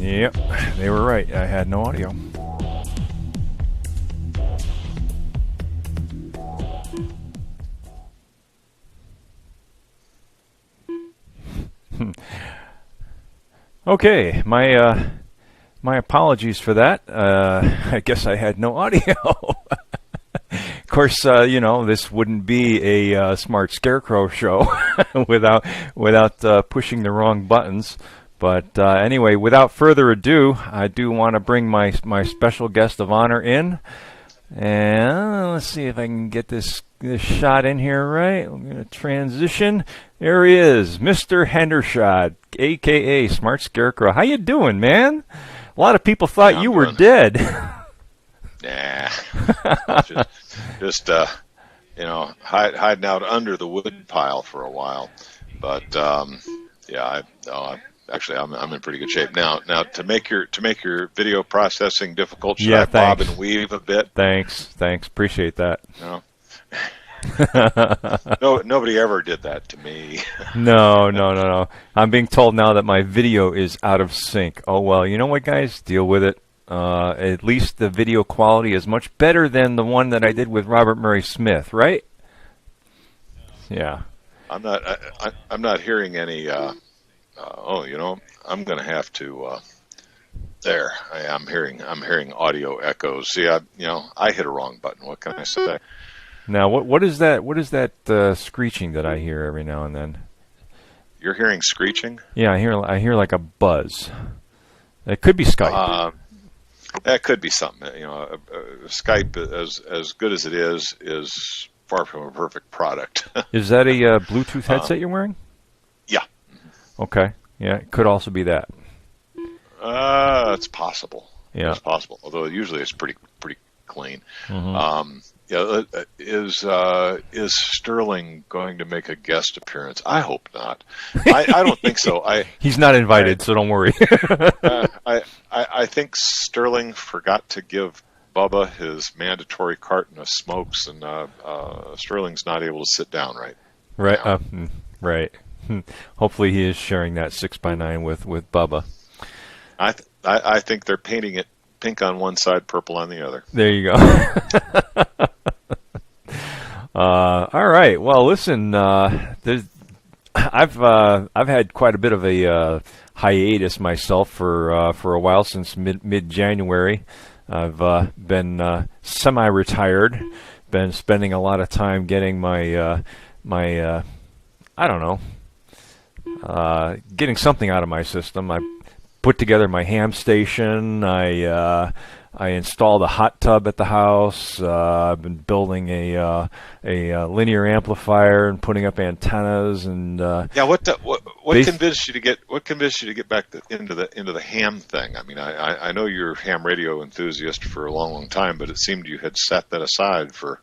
Yep, they were right. I had no audio. Okay, my apologies for that. I guess I had no audio. Of course, this wouldn't be a Smart Scarecrow show without pushing the wrong buttons. But anyway, without further ado, I do want to bring my special guest of honor in. And let's see if I can get this shot in here right. I'm going to transition. There he is, Mr. Hendershot, a.k.a. Smart Scarecrow. How you doing, man? A lot of people thought you were dead. Nah, just hiding out under the wood pile for a while. But actually, I'm in pretty good shape now. Now to make your video processing difficult, should I bob and weave a bit? Thanks. Appreciate that. No. No, nobody ever did that to me. No. I'm being told now that my video is out of sync. Oh well, you know what, guys? Deal with it. At least the video quality is much better than the one that I did with Robert Murray Smith, right? Yeah. I'm not hearing any. I'm going to have to. There, I'm hearing audio echoes. See, I hit a wrong button. What can I say? Now, what is that? What is that screeching that I hear every now and then? You're hearing screeching? Yeah, I hear like a buzz. It could be Skype. That could be something. Skype, as good as it is far from a perfect product. Is that a Bluetooth headset you're wearing? Yeah. Okay. Yeah, it could also be that. It's possible. Yeah, it's possible. Although usually it's pretty clean. Mm-hmm. Is Sterling going to make a guest appearance? I hope not. I don't think so. He's not invited, so don't worry. I think Sterling forgot to give Bubba his mandatory carton of smokes, and Sterling's not able to sit down right. Right. Right. Hopefully he is sharing that 6x9 with Bubba. I think they're painting it pink on one side, purple on the other. There you go. All right. Well, listen. I've had quite a bit of a hiatus myself for a while, since mid January. I've been semi-retired. Been spending a lot of time getting my I don't know, getting something out of my system. I put together my ham station. I installed a hot tub at the house. I've been building a linear amplifier and putting up antennas and. What convinced you to get back into the ham thing? I mean, I know you're a ham radio enthusiast for a long time, but it seemed you had set that aside for.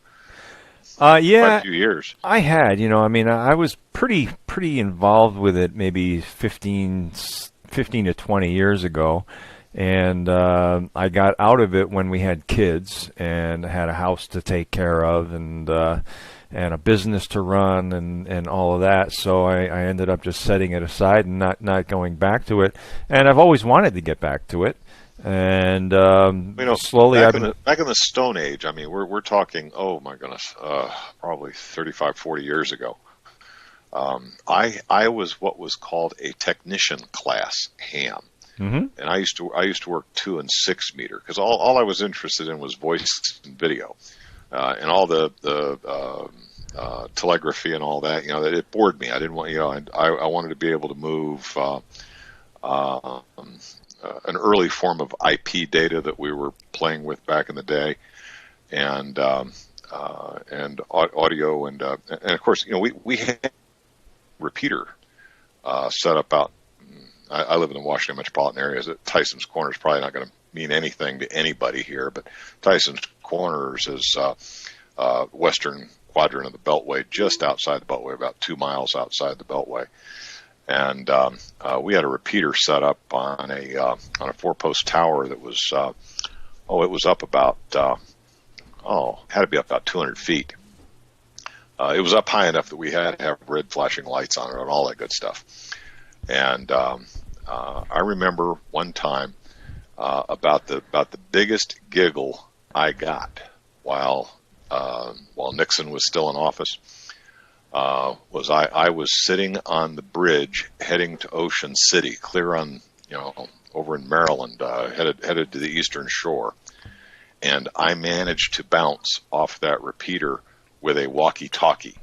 Quite a few years. I had, I was pretty involved with it maybe 15 to 20 years ago, and I got out of it when we had kids and had a house to take care of and a business to run and all of that. So I ended up just setting it aside and not going back to it. And I've always wanted to get back to it. And slowly back in the Stone Age. I mean, we're talking. Oh my goodness, probably 35, 40 years ago. I was what was called a technician class ham, and I used to work 2 and 6 meter because all I was interested in was voice and video, and all the telegraphy and all that. That it bored me. I didn't want. I wanted to be able to move. An early form of IP data that we were playing with back in the day, and audio, and of course, we had a repeater set up out. I live in the Washington metropolitan area. Tyson's Corner is probably not going to mean anything to anybody here, but Tyson's Corners is western quadrant of the Beltway, just outside the Beltway, about 2 miles outside the Beltway. And we had a repeater set up on a 4-post tower that was it was up about had to be up about 200 feet. It was up high enough that we had to have red flashing lights on it and all that good stuff. And I remember one time about the biggest giggle I got while Nixon was still in office. Was I was sitting on the bridge heading to Ocean City, clear on, over in Maryland, headed to the Eastern Shore. And I managed to bounce off that repeater with a walkie-talkie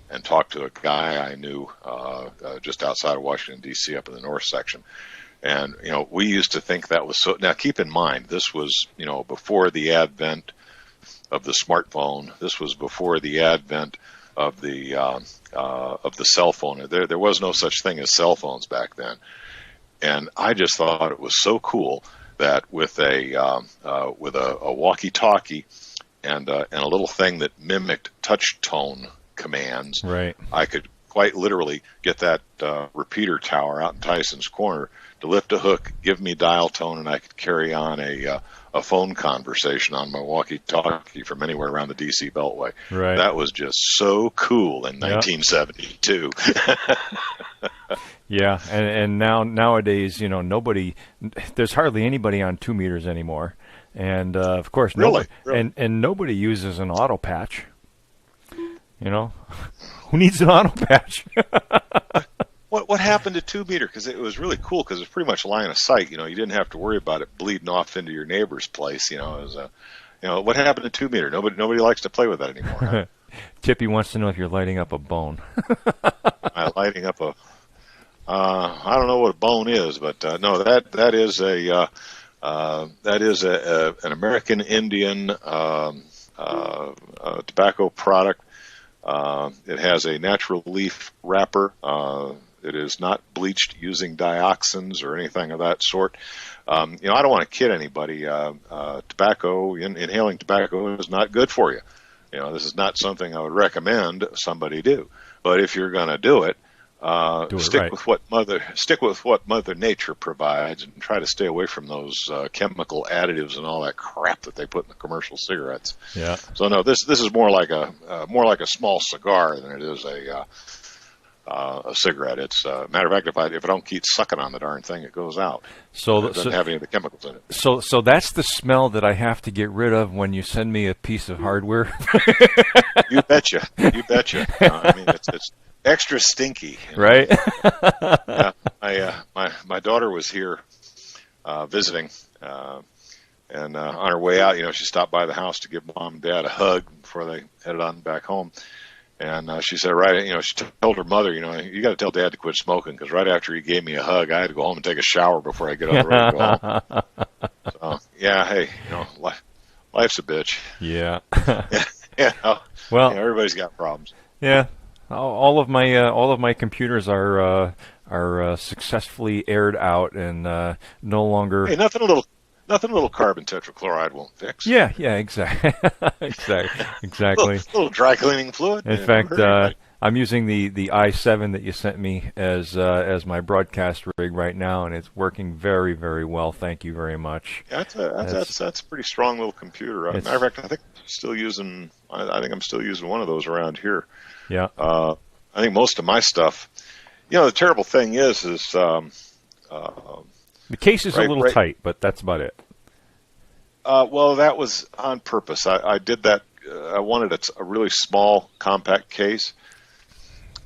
and talk to a guy I knew just outside of Washington, D.C., up in the north section. And, we used to think that was so. Now, keep in mind, this was, before the advent of the smartphone. This was before the advent of the cell phone. There was no such thing as cell phones back then. And I just thought it was so cool that with a walkie-talkie and a little thing that mimicked touch tone commands, right, I could quite literally get that repeater tower out in Tyson's Corner to lift a hook, give me dial tone, and I could carry on a phone conversation on my walkie-talkie from anywhere around the D.C. Beltway. Right. That was just so cool in 1972. Yeah, and nowadays, there's hardly anybody on 2 meters anymore, and of course, really? And nobody uses an auto patch. Who needs an auto patch? What happened to 2 meter? Because it was really cool because it was pretty much line of sight. You didn't have to worry about it bleeding off into your neighbor's place. It was what happened to 2 meter? Nobody likes to play with that anymore. Huh? Chippy wants to know if you're lighting up a bone. I'm lighting up a. I don't know what a bone is, but no, that is an American Indian tobacco product. It has a natural leaf wrapper. It is not bleached using dioxins or anything of that sort. I don't want to kid anybody. Inhaling tobacco is not good for you. This is not something I would recommend somebody do. But if you're going to do it, stick with what Mother Nature provides, and try to stay away from those chemical additives and all that crap that they put in the commercial cigarettes. Yeah. So no, this is more like a small cigar than it is a cigarette. It's matter of fact, if I don't keep sucking on the darn thing, it goes out. So it doesn't have any of the chemicals in it. So that's the smell that I have to get rid of when you send me a piece of hardware. You betcha. It's extra stinky, right? My daughter was here visiting, and on her way out, she stopped by the house to give Mom and Dad a hug before they headed on back home. And she said, she told her mother, you got to tell Dad to quit smoking, because right after he gave me a hug, I had to go home and take a shower before I get on the road to go home. So, yeah, hey, life's a bitch. Yeah. Well, everybody's got problems. Yeah. All of my computers are successfly aired out and no longer. Hey, nothing a little carbon tetrachloride won't fix. Yeah, exactly. Exactly. A little dry cleaning fluid. In fact, I'm using the i7 that you sent me as my broadcast rig right now, and it's working very, very well. Thank you very much. Yeah, that's a pretty strong little computer. Matter of fact, I think I'm still using one of those around here. Yeah. I think most of my stuff. The terrible thing is the case is a little tight, but that's about it. Well, that was on purpose. I did that. I wanted a really small, compact case,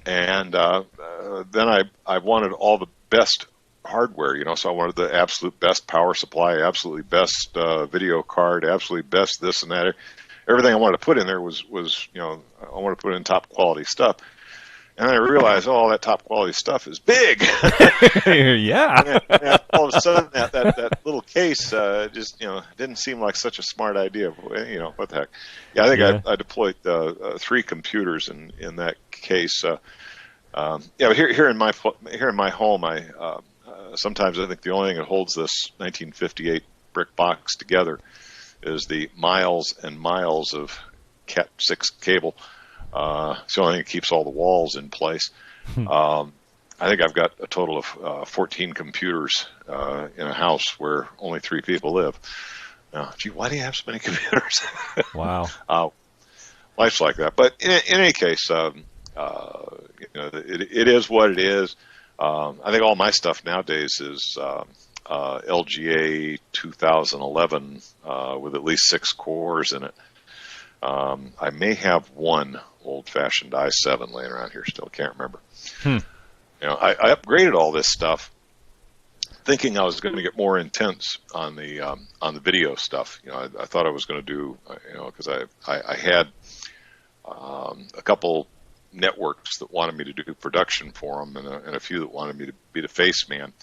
and then I wanted all the best hardware. So I wanted the absolute best power supply, absolutely best video card, absolutely best this and that. Everything I wanted to put in there was I wanted to put in top quality stuff. And I realized, that top quality stuff is big. Yeah. And all of a sudden, that little case just didn't seem like such a smart idea. What the heck? Yeah, I think I deployed 3 computers in that case. But here in my home, sometimes I think the only thing that holds this 1958 brick box together is the miles and miles of Cat 6 cable. It's the only thing that keeps all the walls in place. I think I've got a total of 14 computers in a house where only 3 people live. Gee, why do you have so many computers? Wow. Life's like that. But in any case, it is what it is. I think all my stuff nowadays is LGA 2011 with at least 6 cores in it. I may have one old-fashioned i7 laying around here still. Can't remember. I upgraded all this stuff thinking I was going to get more intense on the video stuff. I thought I was going to do, because I had a couple networks that wanted me to do production for them, and a few that wanted me to be the face man.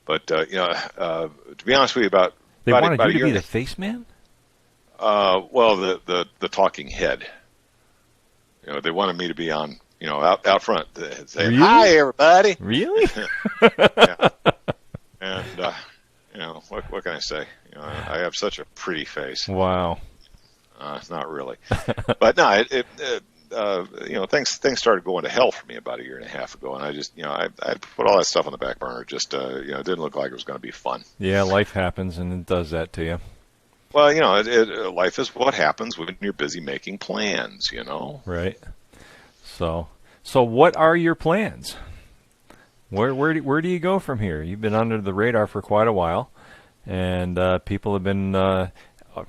But to be honest with you, they wanted you to be the face man. Well, the talking head. They wanted me to be on, out front, saying, really? "Hi, everybody." Really? Yeah. And what can I say? I have such a pretty face. Wow. Not really, but no. Things started going to hell for me about a year and a half ago, and I just, I put all that stuff on the back burner. Just, it didn't look like it was going to be fun. Yeah, life happens, and it does that to you. Well, life is what happens when you're busy making plans. Right. So what are your plans? Where do you go from here? You've been under the radar for quite a while, and people have been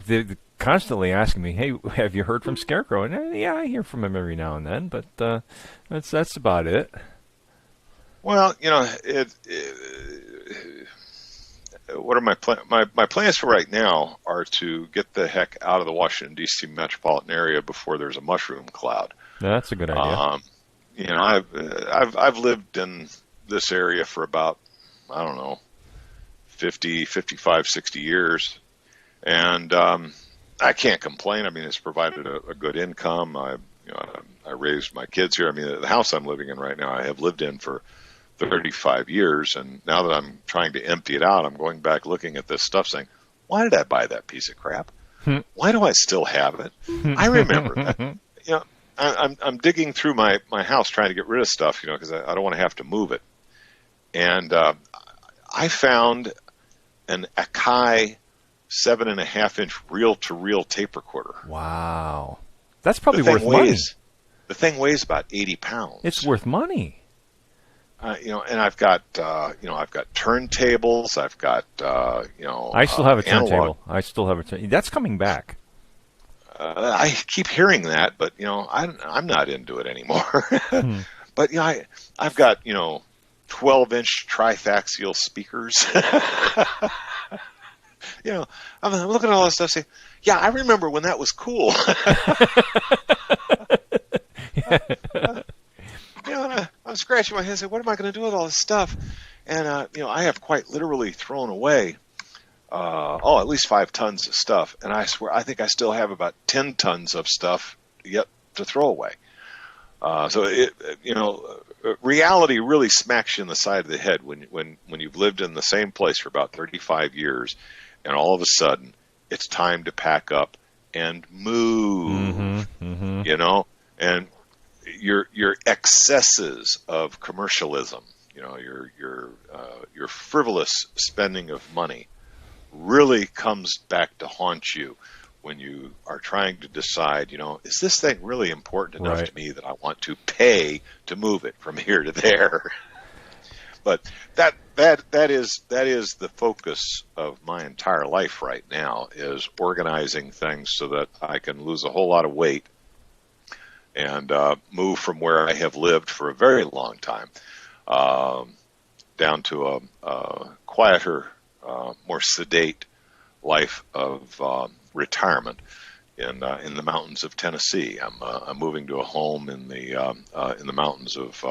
they're constantly asking me, "Hey, have you heard from Scarecrow?" And yeah, I hear from him every now and then, but that's about it. Well, what are my plans? My plans for right now are to get the heck out of the Washington D.C. metropolitan area before there's a mushroom cloud. That's a good idea. I've lived in this area for about, I don't know, 50, 55, 60 years, and I can't complain. I mean, it's provided a good income. I raised my kids here. I mean, the house I'm living in right now, I have lived in for 35 years, and now that I'm trying to empty it out, I'm going back looking at this stuff saying, why did I buy that piece of crap? Why do I still have it? I remember that. I'm digging through my house trying to get rid of stuff, because I don't want to have to move it. And I found an Akai 7.5-inch reel-to-reel tape recorder. Wow. That's probably worth money. The thing weighs about 80 pounds. It's worth money. And I've got turntables. I've got, I still have a turntable. That's coming back. I keep hearing that, but I'm not into it anymore. But I've got 12-inch trifaxial speakers. I'm looking at all this stuff, saying, "Yeah, I remember when that was cool." And I'm scratching my head, saying, "What am I going to do with all this stuff?" And I have quite literally thrown away at least 5 tons of stuff, and I swear I think I still have about 10 tons of stuff yet to throw away. So reality really smacks you in the side of the head when you've lived in the same place for about 35 years, and all of a sudden it's time to pack up and move. And your excesses of commercialism, your frivolous spending of money, really comes back to haunt you when you are trying to decide, is this thing really important enough to me that I want to pay to move it from here to there? But that is the focus of my entire life right now, is organizing things so that I can lose a whole lot of weight and move from where I have lived for a very long time down to a quieter, more sedate life of retirement in the mountains of Tennessee. I'm moving to a home in the mountains of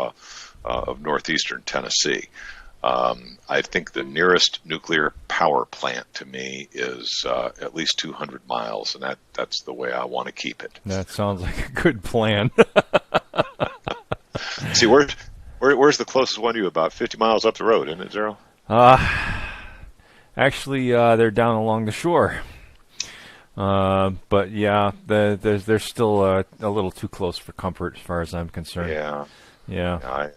northeastern Tennessee. I think the nearest nuclear power plant to me is at least 200 miles, and that's the way I want to keep it. That sounds like a good plan. See, where's the closest one to you? About 50 miles up the road, isn't it, Zero? Actually, they're down along the shore. But yeah, they're still a little too close for comfort as far as I'm concerned. Yeah. Yeah.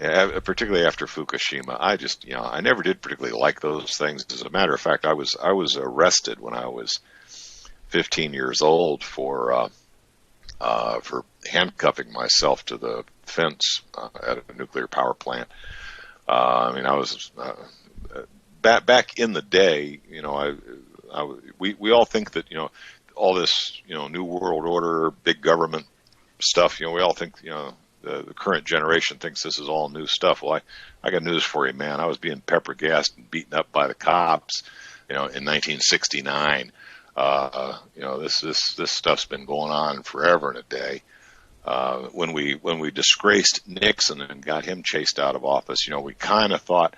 Yeah, particularly after Fukushima, I never did particularly like those things. As a matter of fact, I was arrested when I was 15 years old for handcuffing myself to the fence at a nuclear power plant. I mean, I was back in the day. We all think that all this New World Order, big government stuff. We all think the current generation thinks this is all new stuff. Well, I got news for you, man. I was being pepper gassed and beaten up by the cops, in 1969. This stuff's been going on forever and a day. When we disgraced Nixon and got him chased out of office, we kind of thought,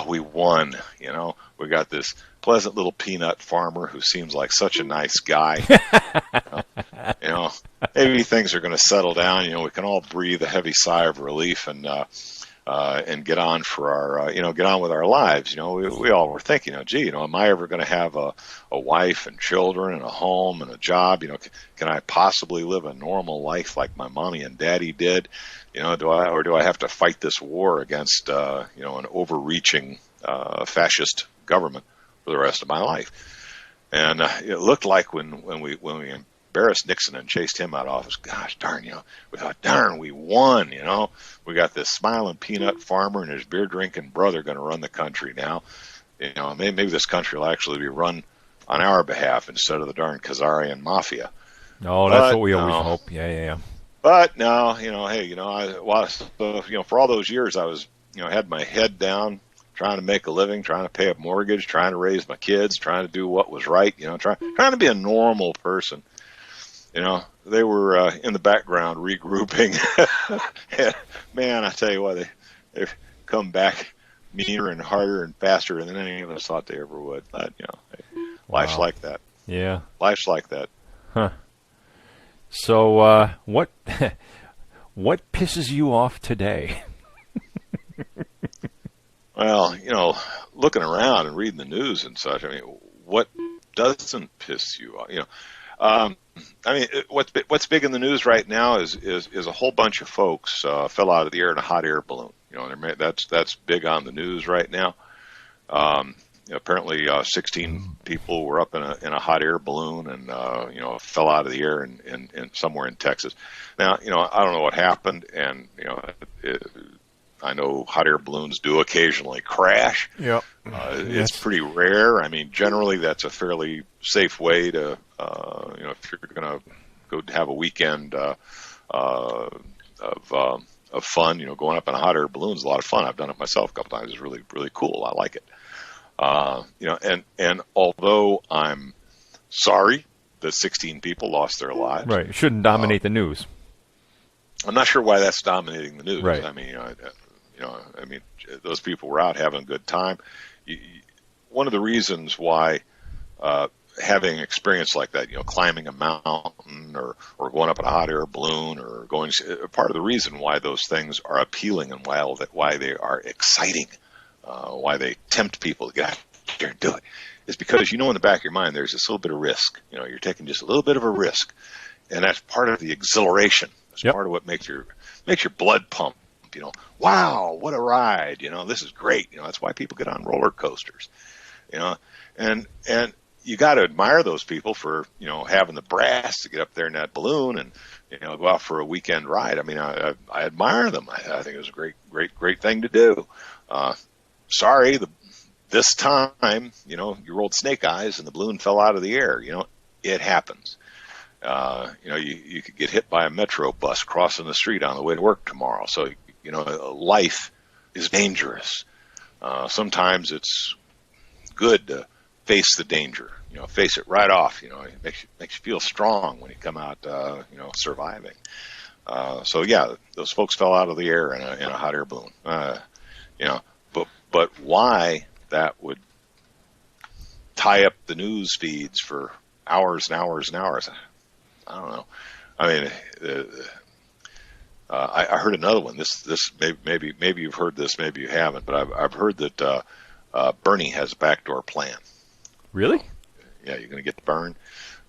we won. We got this pleasant little peanut farmer who seems like such a nice guy. Maybe things are going to settle down. We can all breathe a heavy sigh of relief and get on for our, get on with our lives. We all were thinking, gee, am I ever going to have a wife and children and a home and a job? Can I possibly live a normal life like my mommy and daddy did? Do I have to fight this war against, an overreaching fascist government for the rest of my life? And it looked like when we embarrassed Nixon and chased him out of office, gosh darn, we thought, darn, we won. We got this smiling peanut farmer and his beer drinking brother going to run the country now. Maybe this country will actually be run on our behalf instead of the darn Khazarian mafia. Oh, that's what we always hope. Yeah. But no, for all those years I was, had my head down, trying to make a living, trying to pay a mortgage, trying to raise my kids, trying to do what was right, trying to be a normal person. They were in the background regrouping. And, man, I tell you what, they've come back meaner and harder and faster than any of us thought they ever would. But, life's like that. Yeah. Life's like that. Huh. So, what pisses you off today? Well, looking around and reading the news and such, what doesn't piss you off? What's big in the news right now is a whole bunch of folks fell out of the air in a hot air balloon. That's big on the news right now. Apparently, 16 people were up in a hot air balloon and fell out of the air in somewhere in Texas. Now, I don't know what happened, and I know hot air balloons do occasionally crash. Yep. It's pretty rare. Generally that's a fairly safe way to, if you're going to go have a weekend of fun, going up in a hot air balloon is a lot of fun. I've done it myself a couple times. It's really, really cool. I like it. And although I'm sorry that 16 people lost their lives. Right. It shouldn't dominate the news. I'm not sure why that's dominating the news. Right. Those people were out having a good time. One of the reasons why having experience like that, climbing a mountain or going up in a hot air balloon or part of the reason why those things are appealing and why they are exciting, why they tempt people to get out there and do it, is because in the back of your mind there's this little bit of risk. You're taking just a little bit of a risk, and that's part of the exhilaration. It's part of what makes your blood pump. Wow, what a ride! This is great. That's why people get on roller coasters. And you got to admire those people for having the brass to get up there in that balloon and go out for a weekend ride. I admire them. I think it was a great thing to do. Sorry, this time you rolled snake eyes and the balloon fell out of the air. It happens. You could get hit by a metro bus crossing the street on the way to work tomorrow. So, life is dangerous. Sometimes it's good to face the danger, face it right off. It makes you feel strong when you come out, surviving. So yeah, those folks fell out of the air in a hot air balloon. But why that would tie up the news feeds for hours and hours and hours, I don't know. I heard another one. This maybe you've heard this, maybe you haven't, but I've heard that Bernie has a backdoor plan. Really? Yeah, you're going to get burned.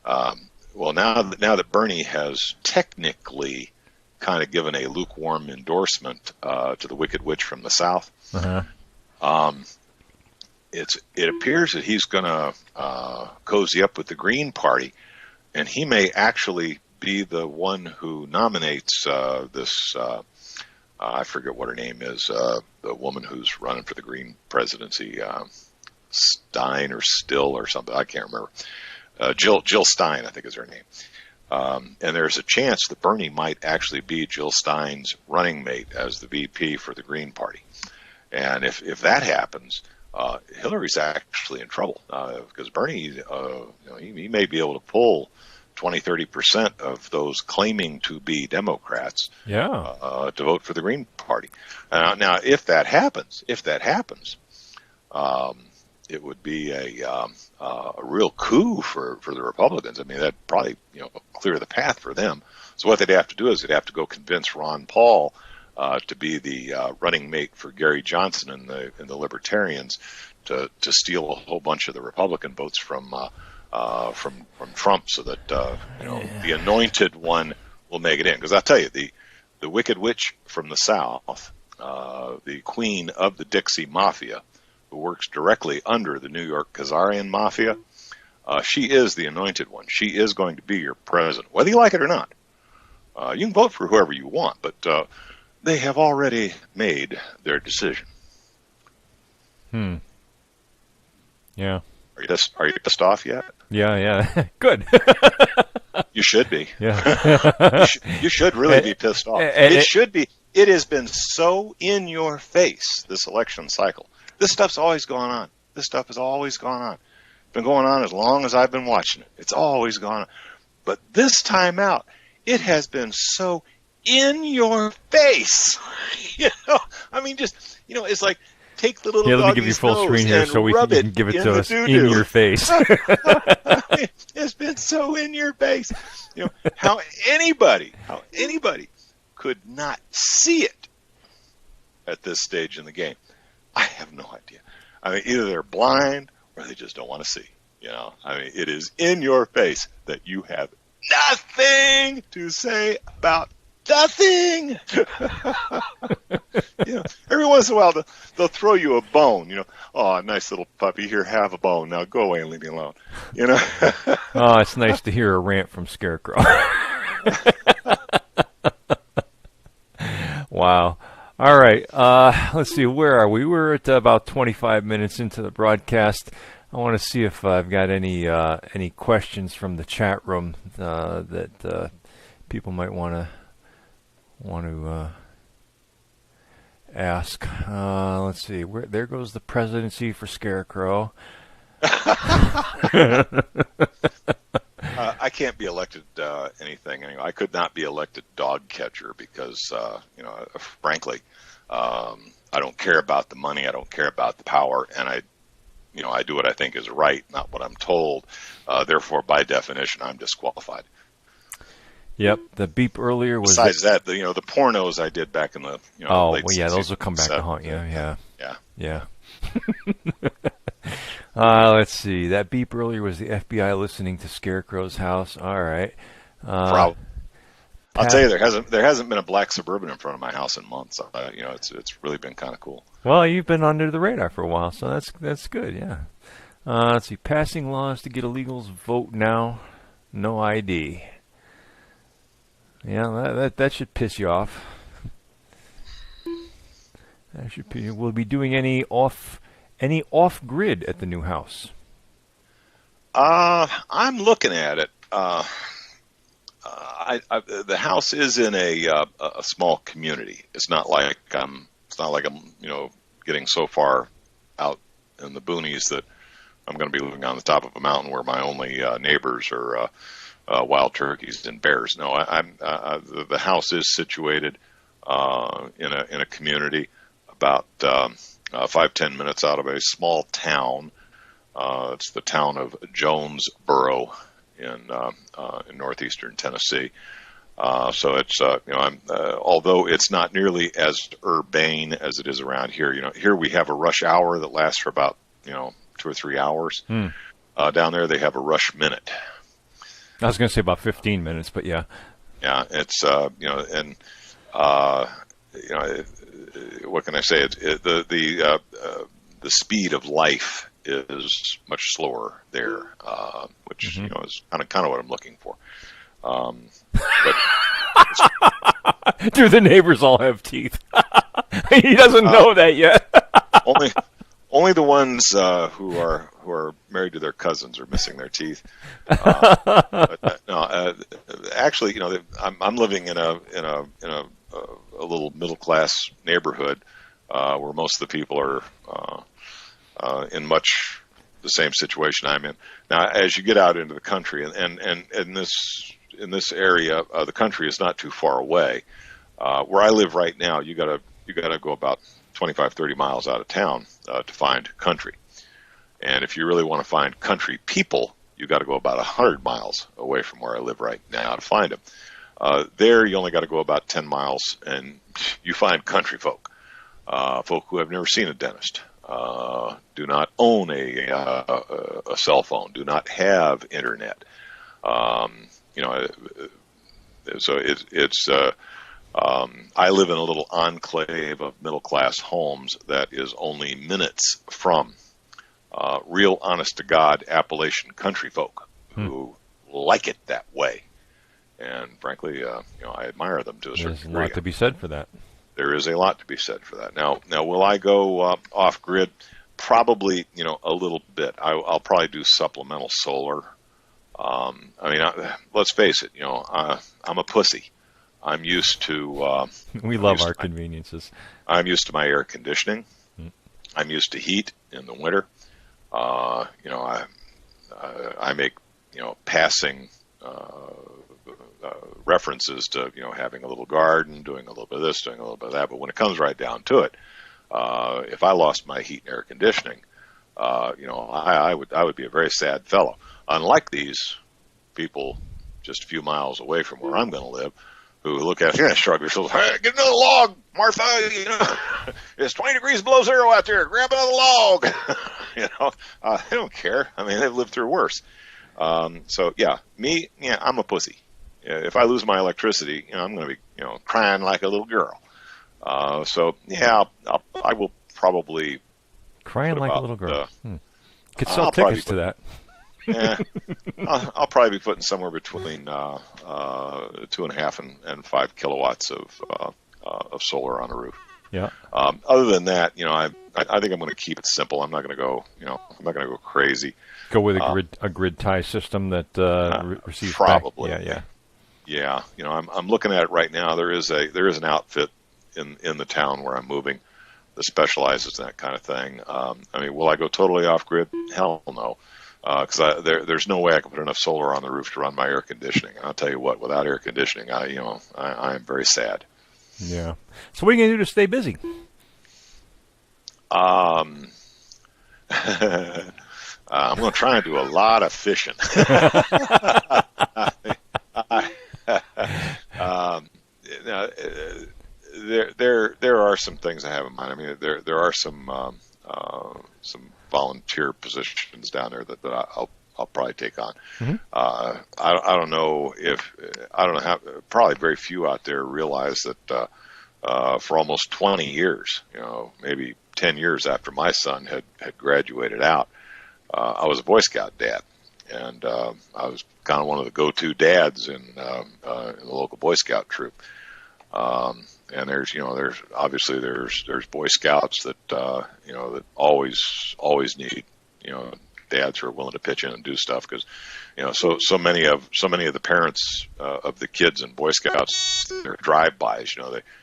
Well, now that Bernie has technically kind of given a lukewarm endorsement to the Wicked Witch from the South, it appears that he's going to cozy up with the Green Party, and he may actually be the one who nominates this. I forget what her name is. The woman who's running for the Green presidency, Stein or Still or something. I can't remember. Jill Stein, I think is her name. And there's a chance that Bernie might actually be Jill Stein's running mate as the VP for the Green Party. And if that happens, Hillary's actually in trouble because Bernie, he may be able to pull 20-30% of those claiming to be Democrats to vote for the Green Party. Now, if that happens, it would be a real coup for the Republicans. I mean, that'd probably clear the path for them. So what they'd have to do is they'd have to go convince Ron Paul to be the running mate for Gary Johnson and the Libertarians to steal a whole bunch of the Republican votes from Trump, so that the anointed one will make it in. Because I'll tell you, the Wicked Witch from the South, the queen of the Dixie Mafia, who works directly under the New York Khazarian Mafia, she is the anointed one. She is going to be your president, whether you like it or not. You can vote for whoever you want, but they have already made their decision. Yeah. Are you pissed off yet? Yeah. Good. You should be. Yeah. you should really be pissed off. It should be. It has been so in your face, this election cycle. This stuff's always gone on. This stuff has always gone on. It's been going on as long as I've been watching it. It's always gone on. But this time out, it has been so in your face. I mean, just, it's like, take the little let me give you full screen here so you can give it to us in your face. It's been so in your face. How anybody could not see it at this stage in the game, I have no idea. I mean, either they're blind or they just don't want to see. I mean, it is in your face that you have nothing to say about nothing. Every once in a while they'll throw you a bone. Oh, nice little puppy. Here, have a bone. Now go away and leave me alone. Oh, it's nice to hear a rant from Scarecrow. Wow. All right. Let's see. Where are we? We're at about 25 minutes into the broadcast. I want to see if I've got any questions from the chat room that people might want to ask. Let's see. There goes the presidency for Scarecrow. I can't be elected anything anyway. I could not be elected dog catcher because, frankly, I don't care about the money. I don't care about the power, and I do what I think is right, not what I'm told. Therefore, by definition, I'm disqualified. Yep, the beep earlier was. Besides that, the pornos I did back in the late those will come back to haunt you. Yeah. Let's see. That beep earlier was the FBI listening to Scarecrow's house. All right. I'll tell you, there hasn't been a black Suburban in front of my house in months. It's really been kind of cool. Well, you've been under the radar for a while, so that's good. Yeah. Let's see. Passing laws to get illegals vote now. No ID. Yeah, that should piss you off. Will be doing any off grid at the new house? I'm looking at it. The house is in a small community. It's not like I'm getting so far out in the boonies that I'm going to be living on the top of a mountain where my only neighbors are wild turkeys and bears. No, the house is situated in a community about 5-10 minutes out of a small town. It's the town of Jonesboro in northeastern Tennessee. So it's although it's not nearly as urbane as it is around here. Here we have a rush hour that lasts for about 2 or 3 hours. Down there they have a rush minute. I was going to say about 15 minutes, but yeah. Yeah, it's and what can I say? The speed of life is much slower there, which is kind of what I'm looking for. But do the neighbors all have teeth? He doesn't know that yet. only the ones who are married to their cousins are missing their teeth. Actually, I'm living in a little middle class neighborhood where most of the people are in much the same situation I'm in. Now, as you get out into the country, and in this area, the country is not too far away. Where I live right now, you gotta go about 25, 30 miles out of town to find country. And if you really want to find country people, you got to go about 100 miles away from where I live right now to find them. There, you only got to go about 10 miles, and you find country folk, folk who have never seen a dentist, do not own a cell phone, do not have internet. So it's. I live in a little enclave of middle-class homes that is only minutes from real, honest-to-God Appalachian country folk who like it that way. And frankly, I admire them to a certain degree. There's a lot to be said for that. There is a lot to be said for that. Now, will I go off-grid? Probably, a little bit. I'll probably do supplemental solar. Let's face it, I'm a pussy. I'm used to. We love our conveniences. I'm used to my air conditioning. I'm used to heat in the winter. I make passing references to having a little garden, doing a little bit of this, doing a little bit of that. But when it comes right down to it, if I lost my heat and air conditioning, I would be a very sad fellow. Unlike these people just a few miles away from where I'm going to live, who look at it, shrug their shoulders, hey, get another log, Martha, it's 20 degrees below zero out there, grab another log. They don't care. They've lived through worse. I'm a pussy. If I lose my electricity, I'm going to be, crying like a little girl. I will probably crying like a little girl. Could sell tickets to that. Yeah, I'll probably be putting somewhere between 2.5 and 5 kilowatts of solar on the roof. Yeah. Other than that, I think I'm going to keep it simple. I'm not going to go, I'm not going to go crazy. Go with a grid tie system that receives probably. Back. Yeah. I'm looking at it right now. There is an outfit in the town where I'm moving that specializes in that kind of thing. Will I go totally off grid? Hell no. Because there's no way I can put enough solar on the roof to run my air conditioning. And I'll tell you what, without air conditioning, I am very sad. Yeah. So what are you going to do to stay busy? I'm going to try and do a lot of fishing. There are some things I have in mind. There are some volunteer positions down there that I'll probably take on. Mm-hmm. I don't know how, probably very few out there realize that for almost 20 years, maybe 10 years after my son had graduated out, I was a Boy Scout dad, and I was kind of one of the go-to dads in the local Boy Scout troop. And there's obviously Boy Scouts that that always need dads who are willing to pitch in and do stuff, because so many of the parents of the kids in Boy Scouts, they're drive-bys.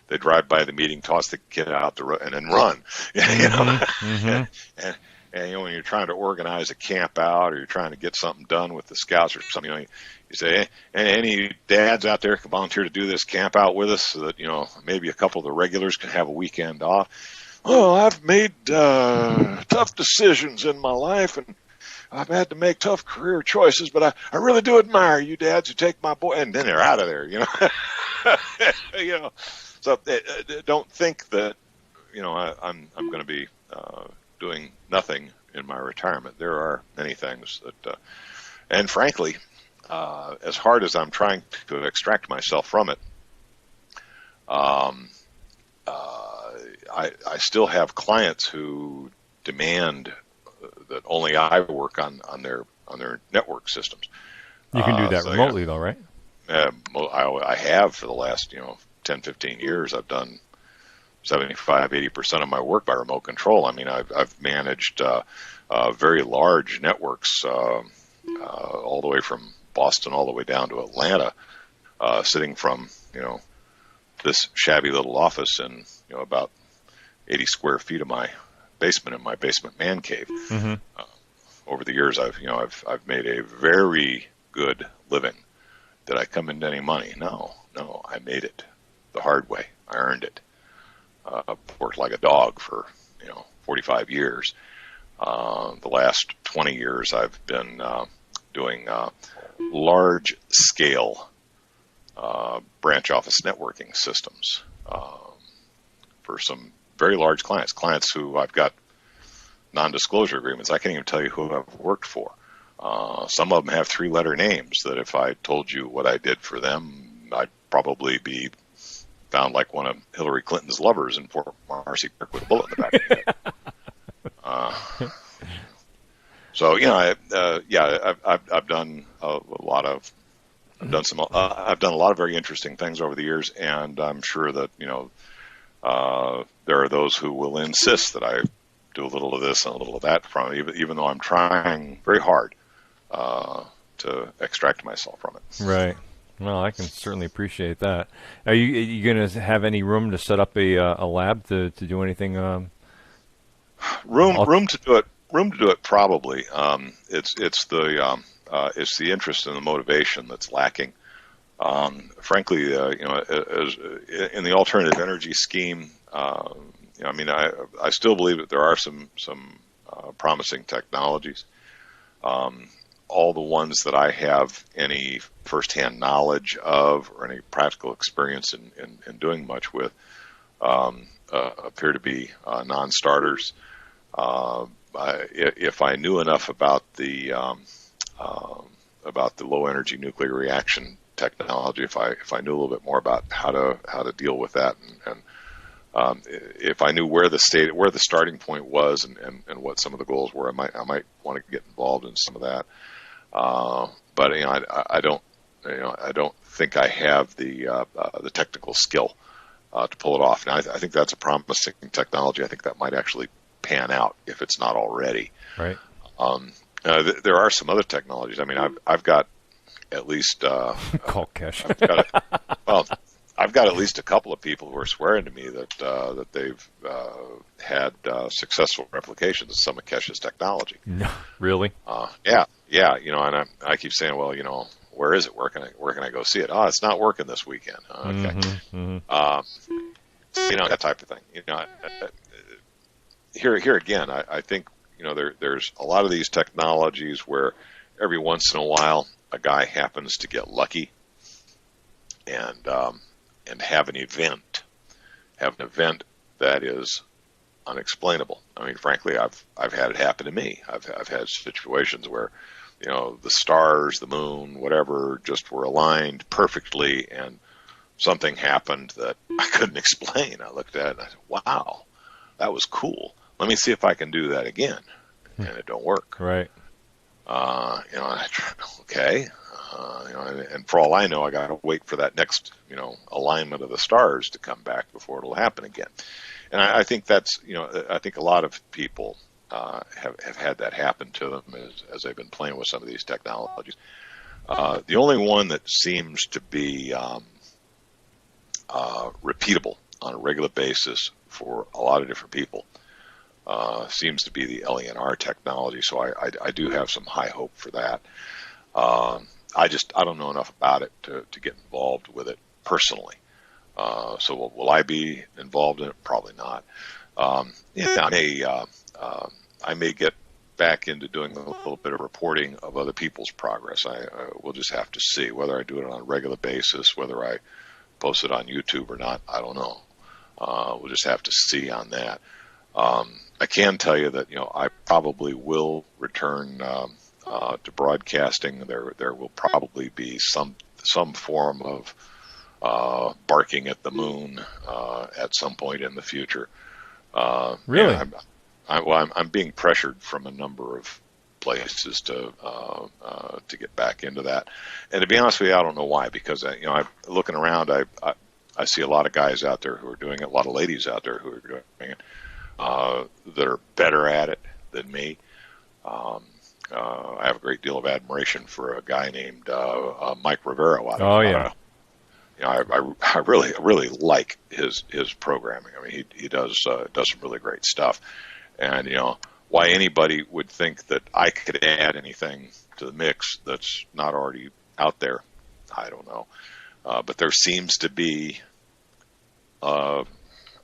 They drive by the meeting, toss the kid out and then run. Mm-hmm. And when you're trying to organize a camp out, or you're trying to get something done with the scouts or something, you say, hey, any dads out there can volunteer to do this camp out with us, so that maybe a couple of the regulars can have a weekend off. Oh, I've made tough decisions in my life, and I've had to make tough career choices, but I really do admire you dads who take my boy, and then they're out of there. So don't think that I'm going to be doing nothing in my retirement. There are many things that, and frankly, as hard as I'm trying to extract myself from it, um, I still have clients who demand that only I work on their network systems. You can do that So, remotely, though, right? I have for the last 10, 15 years. I've done 75-80% of my work by remote control. I mean, I've managed very large networks, all the way from Boston all the way down to Atlanta, sitting from this shabby little office in about 80 square feet of my basement in my basement man cave. Mm-hmm. Over the years, I've made a very good living. Did I come into any money? No, I made it the hard way. I earned it. I've worked like a dog for 45 years. The last 20 years, I've been doing large scale branch office networking systems for some very large clients who I've got non-disclosure agreements. I can't even tell you who I've worked for. Some of them have 3-letter names that if I told you what I did for them, I'd probably be found like one of Hillary Clinton's lovers in Fort Marcy Park with a bullet in the back of the head. So I've done a lot of I've done a lot of very interesting things over the years, and I'm sure that there are those who will insist that I do a little of this and a little of that from it, even though I'm trying very hard to extract myself from it. Right. Well, I can certainly appreciate that. Are you going to have any room to set up a lab to do anything? Room to do it. Room to do it. Probably. It's the interest and the motivation that's lacking. Frankly, as in the alternative energy scheme, I still believe that there are some promising technologies. All the ones that I have any firsthand knowledge of or any practical experience in doing much with appear to be non-starters. If I knew enough about the low energy nuclear reaction technology, if I knew a little bit more about how to deal with that, and if I knew where the starting point was and what some of the goals were, I might want to get involved in some of that. But I don't think I have the technical skill to pull it off. Now, I think that's a promising technology. I think that might actually pan out if it's not already. Right. There are some other technologies. I mean, I've got at least call cash. I've got at least a couple of people who are swearing to me that they've had successful replications of some of Kesha's technology. No, really? Yeah. And I keep saying, well, where is it? Where can I go see it? Oh, it's not working this weekend. Okay. Mm-hmm, mm-hmm. That type of thing. Here again, I think there's a lot of these technologies where every once in a while a guy happens to get lucky and have an event that is unexplainable. I mean, frankly, I've had it happen to me. I've had situations where the stars, the moon, whatever, just were aligned perfectly, and something happened that I couldn't explain. I looked at it and I said, "Wow, that was cool. Let me see if I can do that again." And it don't work. Right. Okay. And for all I know, I got to wait for that next, alignment of the stars to come back before it'll happen again. And I think that's, I think a lot of people have had that happen to them as they've been playing with some of these technologies. The only one that seems to be repeatable on a regular basis for a lot of different people seems to be the LENR technology. So I do have some high hope for that. I don't know enough about it to get involved with it personally. So will I be involved in it? Probably not. I may get back into doing a little bit of reporting of other people's progress. We'll just have to see whether I do it on a regular basis, whether I post it on YouTube or not. I don't know. We'll just have to see on that. I can tell you that I probably will return to broadcasting. There will probably be some form of barking at the moon at some point in the future. Really? I'm being pressured from a number of places to get back into that. And to be honest with you, I don't know why. Because I'm looking around, I see a lot of guys out there who are doing it, a lot of ladies out there who are doing it that are better at it than me. I have a great deal of admiration for a guy named Mike Rivero out of Colorado. I really like his programming. I mean, he does some really great stuff. And why anybody would think that I could add anything to the mix that's not already out there, I don't know. But there seems to be an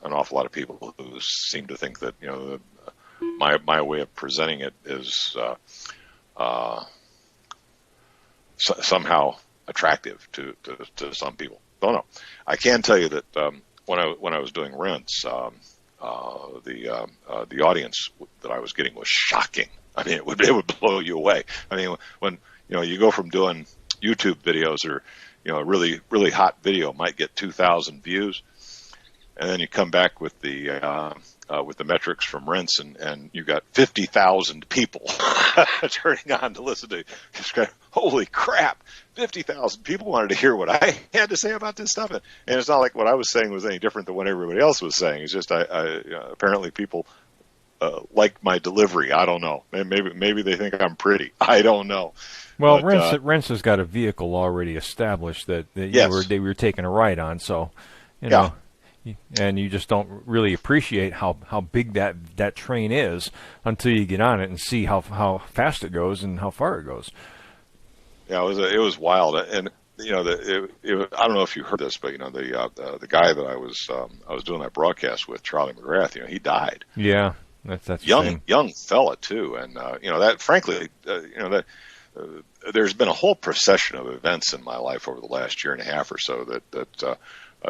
awful lot of people who seem to think that my way of presenting it is somehow attractive to some people. Don't know. I can tell you that when I was doing Rents, the audience that I was getting was shocking. I mean, it would blow you away. I mean, when you go from doing YouTube videos or a really hot video might get 2,000 views, and then you come back with the metrics from Rents, and you got 50,000 people turning on to listen to. Holy crap! 50,000 people wanted to hear what I had to say about this stuff, and it's not like what I was saying was any different than what everybody else was saying. It's just apparently people like my delivery. I don't know. Maybe they think I'm pretty. I don't know. Well, Rents has got a vehicle already established that yes. they were taking a ride on, so Yeah. And you just don't really appreciate how big that train is until you get on it and see how fast it goes and how far it goes. Yeah, it was wild, and I don't know if you heard this, but the guy that I was doing that broadcast with, Charlie McGrath, he died. Yeah, that's young fella too, and that frankly, there's been a whole procession of events in my life over the last year and a half or so that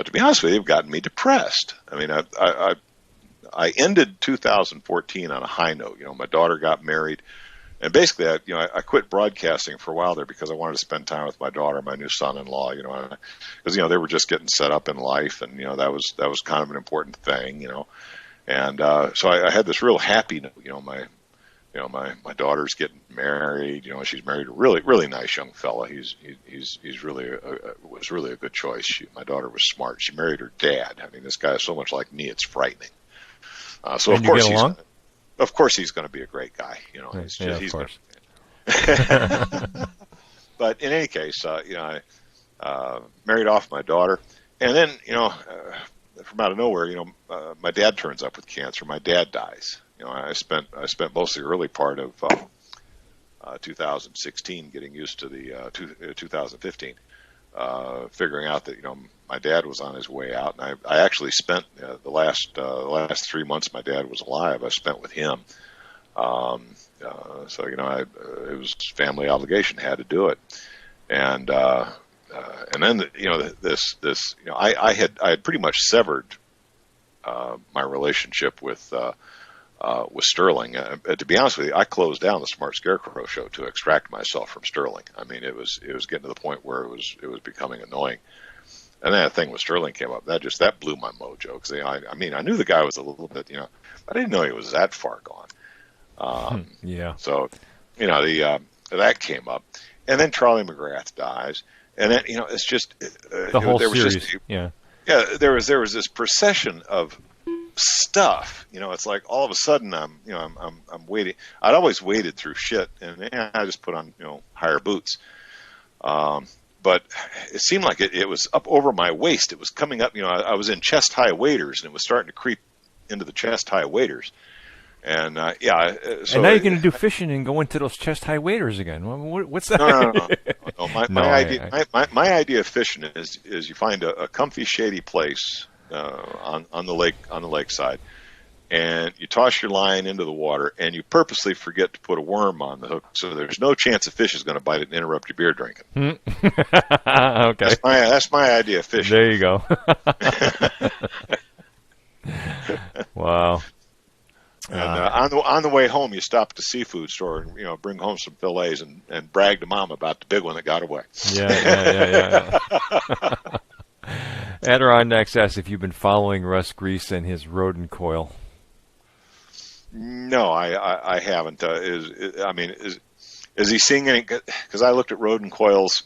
to be honest with you, have gotten me depressed. I mean, I ended 2014 on a high note. My daughter got married. And basically, I quit broadcasting for a while there because I wanted to spend time with my daughter, my new son-in-law, because they were just getting set up in life, and that was kind of an important thing, and so I had this real happy note, my daughter's getting married, she's married a really nice young fella. He's really was really a good choice. My daughter was smart. She married her dad. I mean, this guy is so much like me, it's frightening. So and of course he's going to be a great guy, of course. But in any case, I married off my daughter, and then from out of nowhere, my dad turns up with cancer. My dad dies. I spent most of the early part of 2016 getting used to the 2015, figuring out that my dad was on his way out, and I actually spent the last 3 months my dad was alive, I spent with him. So it was family obligation, had to do it, and then I had pretty much severed my relationship with Sterling. To be honest with you, I closed down the Smart Scarecrow show to extract myself from Sterling. I mean, it was getting to the point where it was becoming annoying. And then that thing with Sterling came up. That blew my mojo. Because I knew the guy was a little bit, but I didn't know he was that far gone. Yeah. So, that came up, and then Charlie McGrath dies, and then it's just the whole series. Yeah. There was this procession of stuff. It's like all of a sudden I'm waiting. I'd always waited through shit, and I just put on higher boots. But it seemed like it was up over my waist. It was coming up. I was in chest high waders, and it was starting to creep into the chest high waders. And so and now you're going to do fishing and go into those chest high waders again. What's that? No. My idea of fishing is you find a comfy, shady place on the lakeside, and you toss your line into the water, and you purposely forget to put a worm on the hook, so there's no chance a fish is going to bite it and interrupt your beer drinking. Okay, that's my idea of fishing. There you go. Wow. And on the way home, you stop at the seafood store and bring home some fillets and brag to Mom about the big one that got away. Yeah. Adirondacks asks if you've been following Russ Grease and his rodent coil. No, I haven't. Is he seeing any? Because I looked at rodent coils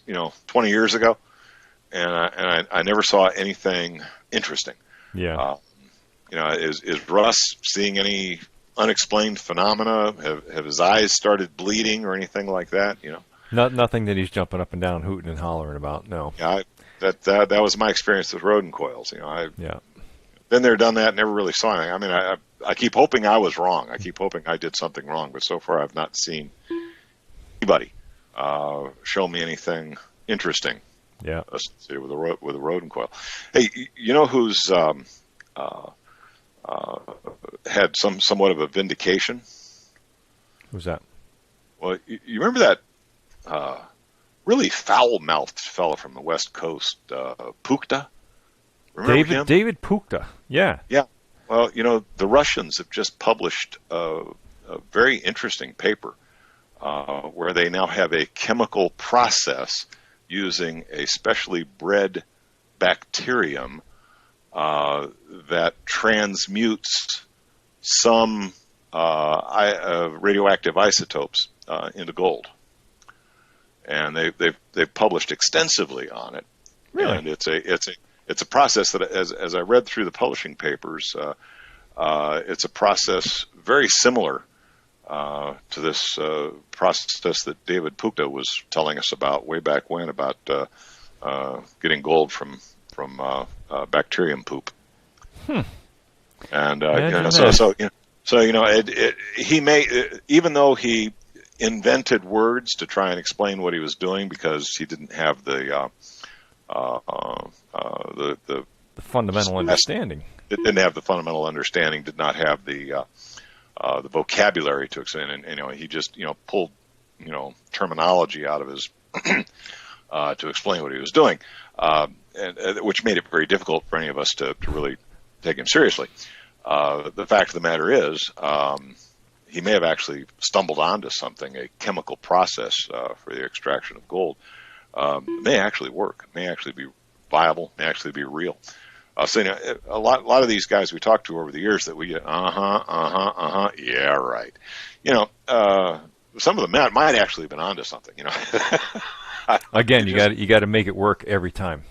20 years ago, and I never saw anything interesting. Yeah. Is Russ seeing any unexplained phenomena? Have his eyes started bleeding or anything like that? Nothing that he's jumping up and down, hooting and hollering about. No. Yeah, that was my experience with rodent coils. Yeah. Been there, done that, never really saw anything. I mean, I keep hoping I was wrong. I keep hoping I did something wrong, but so far I've not seen anybody show me anything interesting. Yeah. Associated with a rodent coil. Hey, you know who's had somewhat of a vindication? Who's that? Well, you remember that really foul-mouthed fellow from the West Coast, Pukta? Remember him? David Pukta. Yeah. Yeah. Well, the Russians have just published a very interesting paper where they now have a chemical process using a specially bred bacterium that transmutes some radioactive isotopes into gold, and they've published extensively on it. Really? And it's a process that, as I read through the publishing papers, it's a process very similar to this process that David Pukta was telling us about way back when about getting gold from bacterium poop. And he may, even though he invented words to try and explain what he was doing because he didn't have the fundamental understanding. It didn't have the fundamental understanding. Did not have the vocabulary to explain. And he just pulled terminology out of his to explain what he was doing, and which made it very difficult for any of us to really take him seriously. The fact of the matter is, he may have actually stumbled onto something, a chemical process for the extraction of gold. May actually work, may actually be viable, may actually be real. A lot of these guys we talked to over the years that we get, yeah, right. Some of them might actually have been onto something. Again, you got to make it work every time.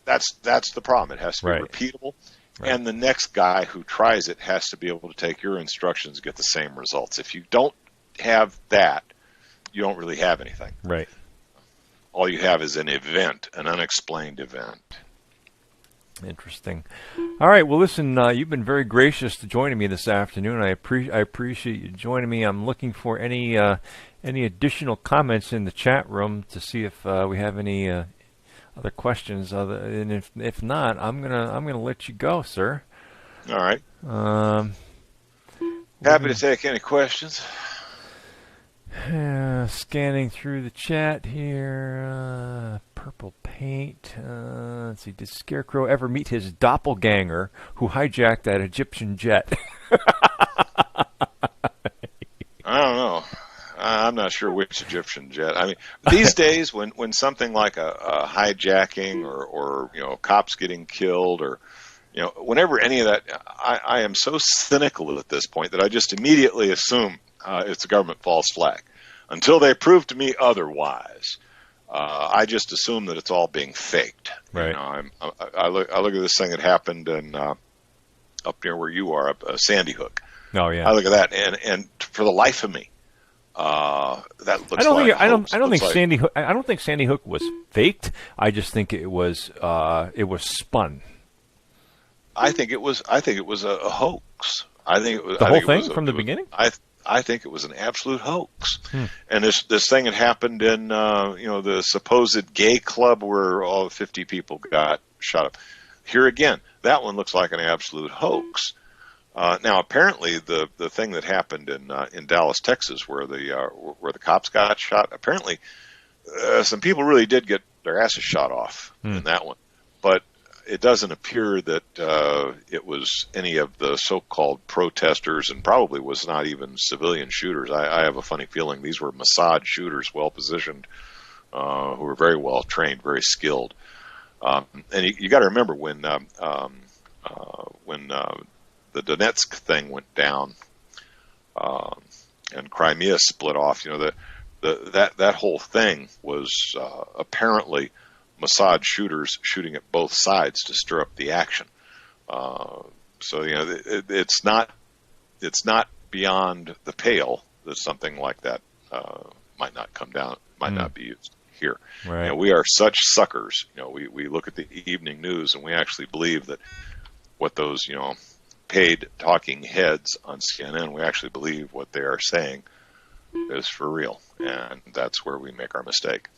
That's the problem. It has to be repeatable, and the next guy who tries it has to be able to take your instructions and get the same results. If you don't have that, you don't really have anything. Right. All you have is an event, an unexplained event. Interesting. All right. Well, listen, you've been very gracious to joining me this afternoon. I appreciate you joining me. I'm looking for any additional comments in the chat room to see if we have any other questions. And if not, I'm gonna let you go, sir. All right. Happy to take any questions. Scanning through the chat here. Purple paint. Let's see. Did Scarecrow ever meet his doppelganger who hijacked that Egyptian jet? I don't know. I'm not sure which Egyptian jet. I mean, these days, when something like a hijacking or cops getting killed or whenever any of that, I am so cynical at this point that I just immediately assume it's a government false flag. Until they prove to me otherwise, I just assume that it's all being faked. Right. I look at this thing that happened in up near where you are, up Sandy Hook. Oh yeah. I look at that, and for the life of me, that looks. I don't think Sandy Hook was faked. I just think it was spun. I think it was a hoax. I think it was the whole thing from the beginning. I think it was an absolute hoax. And this thing had happened in the supposed gay club where all 50 people got shot up. Here again, that one looks like an absolute hoax. Now, apparently, the thing that happened in Dallas, Texas, where the cops got shot, apparently some people really did get their asses shot off in that one. But it doesn't appear that it was any of the so-called protesters, and probably was not even civilian shooters. I have a funny feeling these were Mossad shooters, well-positioned, who were very well trained, very skilled. And you got to remember when the Donetsk thing went down, and Crimea split off. That whole thing was apparently Mossad shooters shooting at both sides to stir up the action. So it's not beyond the pale that something like that might not come down, might not be used here. Right. We are such suckers. We look at the evening news and we actually believe that what those paid talking heads on CNN, we actually believe what they are saying is for real, and that's where we make our mistake.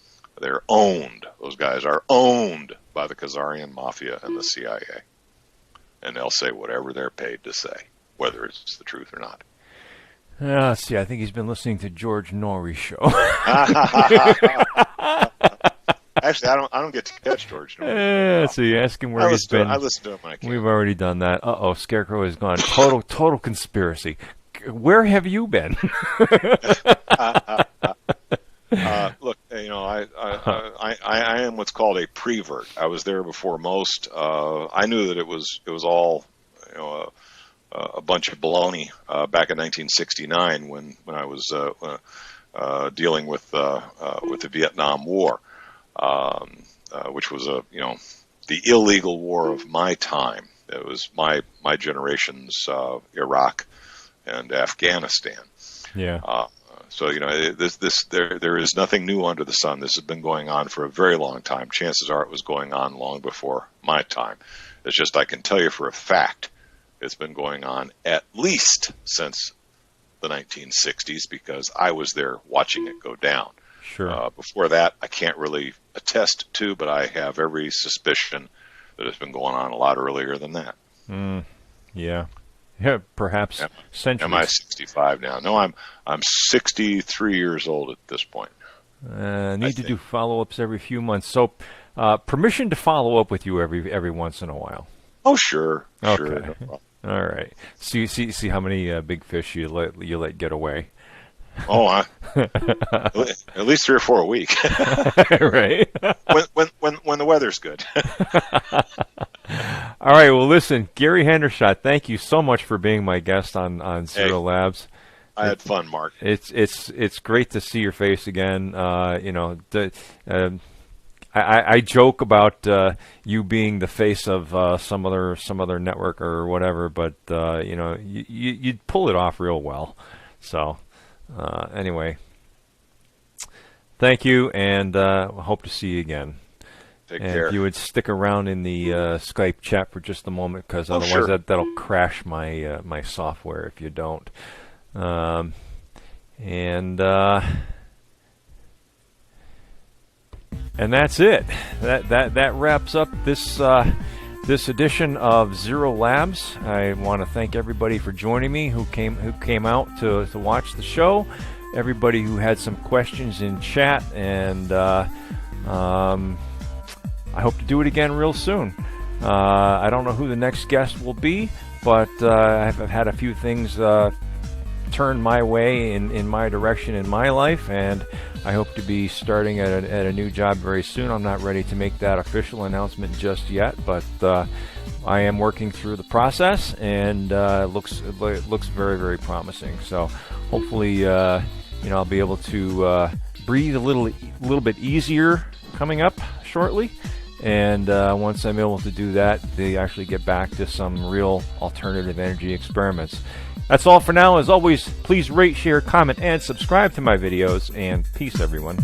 They're owned. Those guys are owned by the Khazarian mafia and the CIA, and they'll say whatever they're paid to say, whether it's the truth or not. Let's see. I think he's been listening to George Norrie's show. Actually, I don't get to catch George Norrie. Let's see. Ask him where he's been. I listen to him when I can. We've already done that. Scarecrow is gone. Total conspiracy. Where have you been? Look, I am what's called a prevert. I was there before most. I knew that it was all a bunch of baloney back in 1969 when I was dealing with the Vietnam War, which was the illegal war of my time. It was my generation's Iraq and Afghanistan. Yeah. So there is nothing new under the sun. This has been going on for a very long time. Chances are it was going on long before my time. It's just I can tell you for a fact it's been going on at least since the 1960s because I was there watching it go down. Sure. Before that, I can't really attest to, but I have every suspicion that it's been going on a lot earlier than that. Yeah. Yeah, perhaps centuries. Am I 65 now? No, I'm 63 years old at this point. Need to do follow-ups every few months. So, permission to follow up with you every once in a while. Oh, sure. Okay. Sure. No problem. All right. See how many big fish you let get away. Oh, at least 3 or 4 a week. Right. when the weather's good. All right. Well, listen, Gary Hendershot, thank you so much for being my guest on Zero Labs. I had fun, Mark. It's great to see your face again. I joke about you being the face of some other network or whatever, but you pull it off real well. So anyway, thank you, and hope to see you again. Take and care. if you would stick around in the Skype chat for just a moment, because otherwise sure. that'll crash my software if you don't. And that's it. That wraps up this edition of Zero Labs. I want to thank everybody for joining me who came out to watch the show. Everybody who had some questions in chat, and I hope to do it again real soon. I don't know who the next guest will be, but I've had a few things turned my way in my direction in my life, and I hope to be starting at a new job very soon. I'm not ready to make that official announcement just yet, but I am working through the process, and it looks very, very promising. So hopefully, I'll be able to breathe a little bit easier coming up shortly. And once I'm able to do that, they actually get back to some real alternative energy experiments. That's all for now. As always, please rate, share, comment, and subscribe to my videos. And peace, everyone.